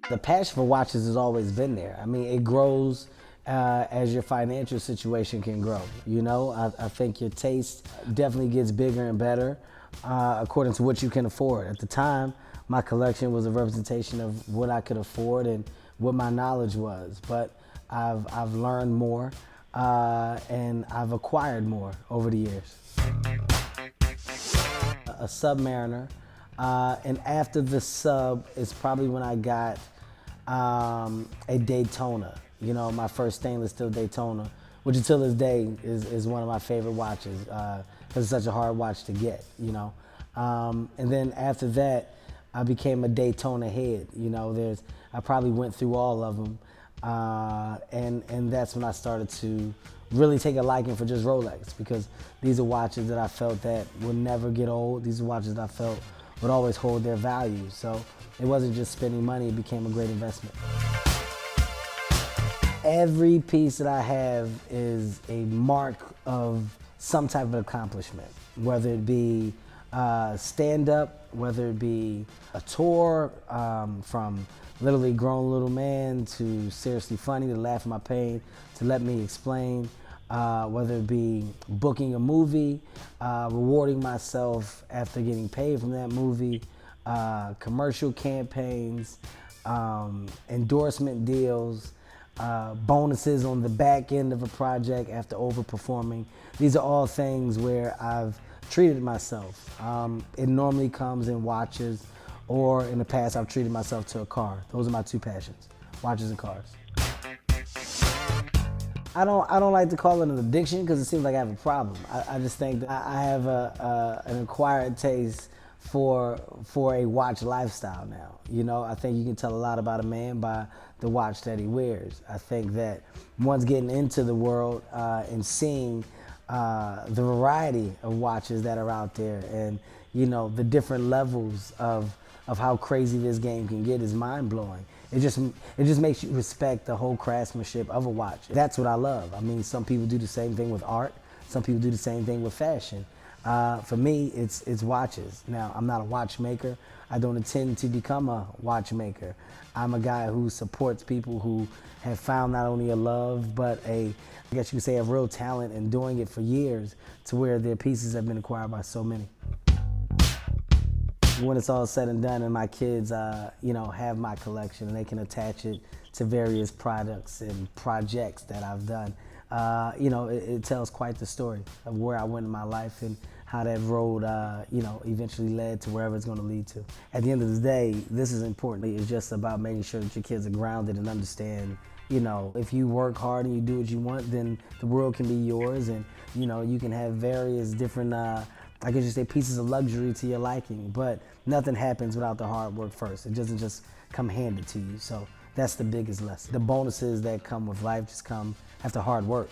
The passion for watches has always been there. I mean, it grows as your financial situation can grow. You know, I think your taste definitely gets bigger and better according to what you can afford. At the time, my collection was a representation of what I could afford and what my knowledge was. But I've learned more and I've acquired more over the years. A Submariner, and after the Sub is probably when I got a Daytona. You know, my first stainless steel Daytona, which until this day is one of my favorite watches because it's such a hard watch to get. You know, and then after that, I became a Daytona head. You know, I probably went through all of them, and that's when I started to really take a liking for just Rolex, because these are watches that I felt that would never get old. These are watches that I felt would always hold their value. So it wasn't just spending money, it became a great investment. Every piece that I have is a mark of some type of accomplishment, whether it be stand-up, whether it be a tour, from literally grown little man to seriously funny, to laugh at my pain, to let me explain, whether it be booking a movie, rewarding myself after getting paid from that movie, commercial campaigns, endorsement deals, bonuses on the back end of a project after overperforming. These are all things where I've treated myself. It normally comes in watches, or in the past I've treated myself to a car. Those are my two passions, watches and cars. I don't like to call it an addiction because it seems like I have a problem. I just think that I have an acquired taste for a watch lifestyle now. You know, I think you can tell a lot about a man by the watch that he wears. I think that one's getting into the world and seeing the variety of watches that are out there, and you know, the different levels of how crazy this game can get is mind-blowing. It just makes you respect the whole craftsmanship of a watch. That's what I love. I mean, some people do the same thing with art. Some people do the same thing with fashion. For me, it's watches. Now, I'm not a watchmaker. I don't intend to become a watchmaker. I'm a guy who supports people who have found not only a love, but I guess you could say a real talent in doing it for years, to where their pieces have been acquired by so many. When it's all said and done and my kids, you know, have my collection and they can attach it to various products and projects that I've done, you know, it tells quite the story of where I went in my life and how that road, you know, eventually led to wherever it's going to lead to. At the end of the day, this is important. It's just about making sure that your kids are grounded and understand, you know, if you work hard and you do what you want, then the world can be yours, and, you know, you can have various different, I guess you say, pieces of luxury to your liking, but nothing happens without the hard work first. It doesn't just come handed to you. So that's the biggest lesson. The bonuses that come with life just come after hard work.